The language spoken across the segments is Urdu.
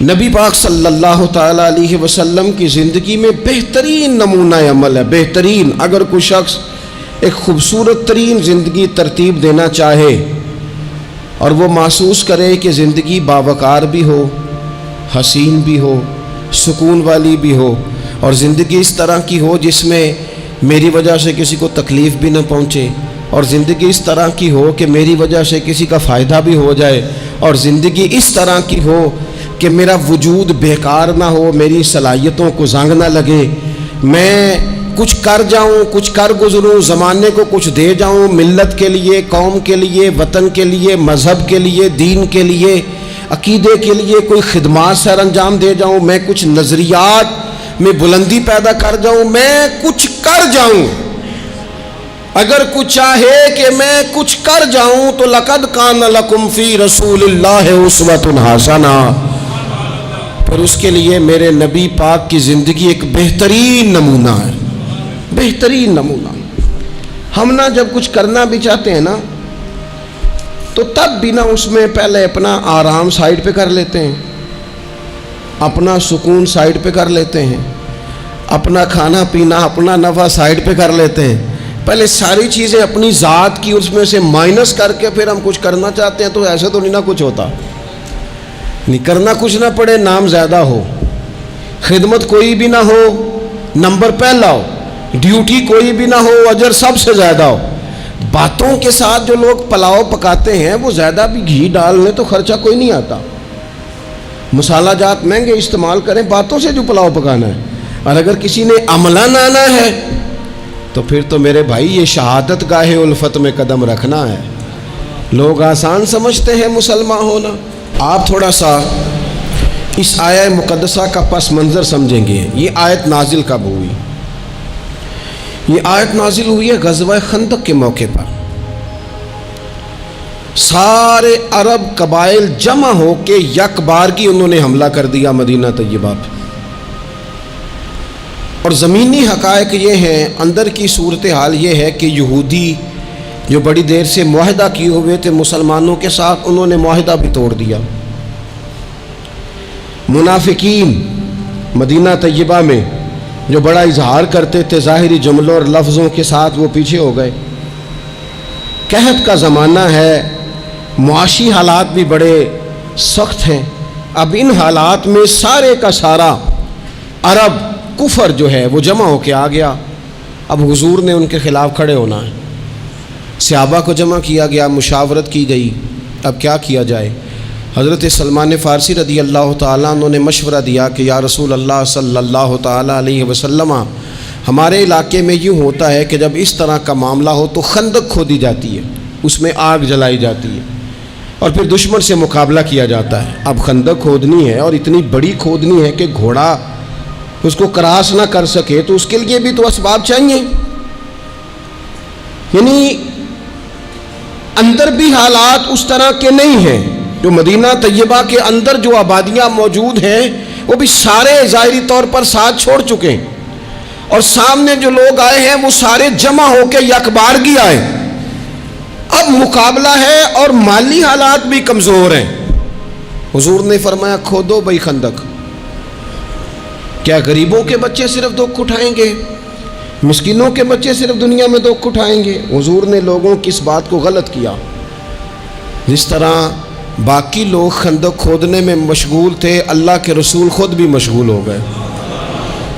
نبی پاک صلی اللہ تعالیٰ علیہ وسلم کی زندگی میں بہترین نمونہ عمل ہے۔ بہترین، اگر کوئی شخص ایک خوبصورت ترین زندگی ترتیب دینا چاہے اور وہ محسوس کرے کہ زندگی باوقار بھی ہو، حسین بھی ہو، سکون والی بھی ہو، اور زندگی اس طرح کی ہو جس میں میری وجہ سے کسی کو تکلیف بھی نہ پہنچے، اور زندگی اس طرح کی ہو کہ میری وجہ سے کسی کا فائدہ بھی ہو جائے، اور زندگی اس طرح کی ہو کہ میرا وجود بیکار نہ ہو، میری صلاحیتوں کو زنگ نہ لگے، میں کچھ کر جاؤں، کچھ کر گزروں، زمانے کو کچھ دے جاؤں، ملت کے لیے، قوم کے لیے، وطن کے لیے، مذہب کے لیے، دین کے لیے، عقیدے کے لیے کوئی خدمات سر انجام دے جاؤں، میں کچھ نظریات میں بلندی پیدا کر جاؤں، میں کچھ کر جاؤں۔ اگر کچھ چاہے کہ میں کچھ کر جاؤں تو لقد کان لکم فی رسول اللہ اسوۃ حسنہ، پر اس کے لیے میرے نبی پاک کی زندگی ایک بہترین نمونہ ہے، بہترین نمونہ۔ ہم نا جب کچھ کرنا بھی چاہتے ہیں نا تو تب بھی نا اس میں پہلے اپنا آرام سائیڈ پہ کر لیتے ہیں، اپنا سکون سائیڈ پہ کر لیتے ہیں، اپنا کھانا پینا، اپنا نفع سائیڈ پہ کر لیتے ہیں، پہلے ساری چیزیں اپنی ذات کی اس میں سے مائنس کر کے پھر ہم کچھ کرنا چاہتے ہیں۔ تو ایسے تو نہیں نہ کچھ ہوتا، نہیں کرنا کچھ نہ پڑے، نام زیادہ ہو، خدمت کوئی بھی نہ ہو، نمبر پہلا ہو، ڈیوٹی کوئی بھی نہ ہو، اجر سب سے زیادہ ہو۔ باتوں کے ساتھ جو لوگ پلاؤ پکاتے ہیں وہ زیادہ بھی گھی ڈال لیں تو خرچہ کوئی نہیں آتا، مسالہ جات مہنگے استعمال کریں، باتوں سے جو پلاؤ پکانا ہے۔ اور اگر کسی نے عملاً آنا ہے تو پھر تو میرے بھائی یہ شہادت گاہ الفت میں قدم رکھنا ہے۔ لوگ آسان سمجھتے ہیں مسلمان ہونا۔ آپ تھوڑا سا اس آیہ مقدسہ کا پس منظر سمجھیں گے۔ یہ آیت نازل کب ہوئی؟ یہ آیت نازل ہوئی ہے غزوہ خندق کے موقع پر۔ سارے عرب قبائل جمع ہو کے یک بارگی انہوں نے حملہ کر دیا مدینہ طیبہ پہ، اور زمینی حقائق یہ ہیں، اندر کی صورتحال یہ ہے کہ یہودی جو بڑی دیر سے معاہدہ کیے ہوئے تھے مسلمانوں کے ساتھ، انہوں نے معاہدہ بھی توڑ دیا۔ منافقین مدینہ طیبہ میں جو بڑا اظہار کرتے تھے ظاہری جملوں اور لفظوں کے ساتھ، وہ پیچھے ہو گئے۔ قحط کا زمانہ ہے، معاشی حالات بھی بڑے سخت ہیں۔ اب ان حالات میں سارے کا سارا عرب کفر جو ہے وہ جمع ہو کے آ گیا۔ اب حضور نے ان کے خلاف کھڑے ہونا ہے، صحابہ کو جمع کیا گیا، مشاورت کی گئی، اب کیا کیا جائے۔ حضرت سلمان فارسی رضی اللہ تعالیٰ عنہ نے مشورہ دیا کہ یا رسول اللہ صلی اللہ تعالیٰ علیہ وسلم، ہمارے علاقے میں یوں ہوتا ہے کہ جب اس طرح کا معاملہ ہو تو خندق کھودی جاتی ہے، اس میں آگ جلائی جاتی ہے اور پھر دشمن سے مقابلہ کیا جاتا ہے۔ اب خندق کھودنی ہے اور اتنی بڑی کھودنی ہے کہ گھوڑا اس کو کراس نہ کر سکے، تو اس کے لیے بھی تو اسباب چاہیے۔ یعنی اندر بھی حالات اس طرح کے نہیں ہیں، جو مدینہ طیبہ کے اندر جو آبادیاں موجود ہیں وہ بھی سارے ظاہری طور پر ساتھ چھوڑ چکے ہیں، اور سامنے جو لوگ آئے ہیں وہ سارے جمع ہو کے یکبارگی آئے۔ اب مقابلہ ہے اور مالی حالات بھی کمزور ہیں۔ حضور نے فرمایا کھودو بھائی خندق۔ کیا غریبوں کے بچے صرف دکھ اٹھائیں گے؟ مسکینوں کے بچے صرف دنیا میں دکھ اٹھائیں گے؟ حضور نے لوگوں کی اس بات کو غلط کیا۔ جس طرح باقی لوگ خندق کھودنے میں مشغول تھے، اللہ کے رسول خود بھی مشغول ہو گئے۔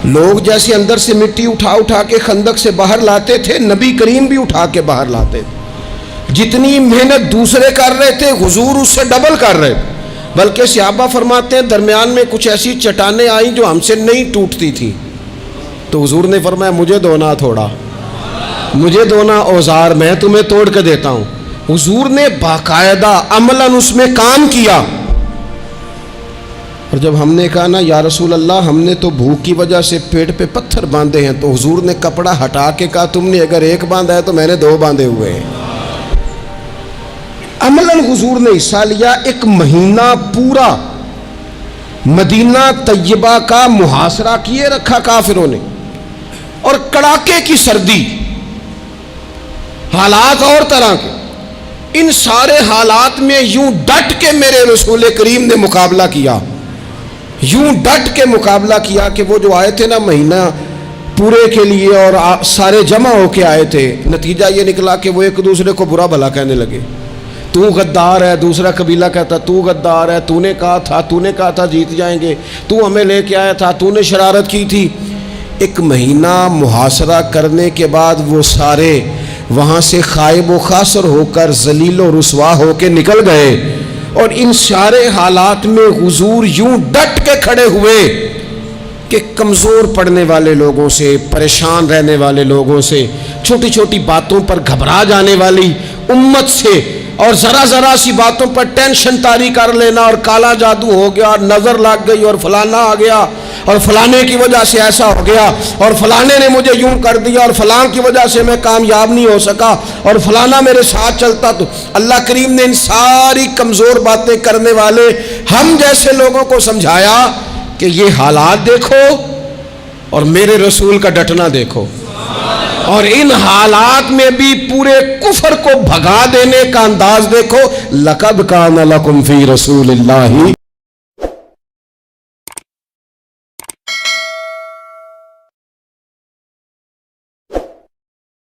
لوگ جیسے اندر سے مٹی اٹھا اٹھا کے خندق سے باہر لاتے تھے، نبی کریم بھی اٹھا کے باہر لاتے تھے۔ جتنی محنت دوسرے کر رہے تھے حضور اس سے ڈبل کر رہے تھے، بلکہ صحابہ فرماتے ہیں درمیان میں کچھ ایسی چٹانیں آئیں جو ہم سے نہیں ٹوٹتی تھی، تو حضور نے فرمایا مجھے دونا تھوڑا، مجھے دونا اوزار، میں تمہیں توڑ کے دیتا ہوں۔ حضور نے باقاعدہ عملاً اس میں کام کیا۔ اور جب ہم نے کہا نا یا رسول اللہ ہم نے تو بھوک کی وجہ سے پیٹ پہ پتھر باندھے ہیں، تو حضور نے کپڑا ہٹا کے کہا تم نے اگر ایک باندھا ہے تو میں نے دو باندھے ہوئے ہیں۔ عملاً حضور نے حصہ لیا۔ ایک مہینہ پورا مدینہ طیبہ کا محاصرہ کیے رکھا کافروں نے، اور کڑاکے کی سردی، حالات اور طرح کے، ان سارے حالات میں یوں ڈٹ کے میرے رسول کریم نے مقابلہ کیا۔ یوں ڈٹ کے مقابلہ کیا کہ وہ جو آئے تھے نا مہینہ پورے کے لیے اور سارے جمع ہو کے آئے تھے، نتیجہ یہ نکلا کہ وہ ایک دوسرے کو برا بھلا کہنے لگے. تو غدار ہے، دوسرا قبیلہ کہتا تو غدار ہے، تو نے کہا تھا جیت جائیں گے، تو ہمیں لے کے آیا تھا، تو نے شرارت کی تھی. ایک مہینہ محاصرہ کرنے کے بعد وہ سارے وہاں سے خائب و خاسر ہو کر ذلیل و رسوا ہو کے نکل گئے. اور ان سارے حالات میں حضور یوں ڈٹ کے کھڑے ہوئے کہ کمزور پڑنے والے لوگوں سے، پریشان رہنے والے لوگوں سے، چھوٹی چھوٹی باتوں پر گھبرا جانے والی امت سے، اور ذرا سی باتوں پر ٹینشن طاری کر لینا اور کالا جادو ہو گیا اور نظر لگ گئی اور فلانا آ گیا اور فلانے کی وجہ سے ایسا ہو گیا اور فلانے نے مجھے یوں کر دیا اور فلاں کی وجہ سے میں کامیاب نہیں ہو سکا اور فلانا میرے ساتھ چلتا. تو اللہ کریم نے ان ساری کمزور باتیں کرنے والے ہم جیسے لوگوں کو سمجھایا کہ یہ حالات دیکھو اور میرے رسول کا ڈٹنا دیکھو، اور ان حالات میں بھی پورے کفر کو بھگا دینے کا انداز دیکھو. لَقَدْ كَانَ لَكُمْ فِي رَسُولِ اللَّهِ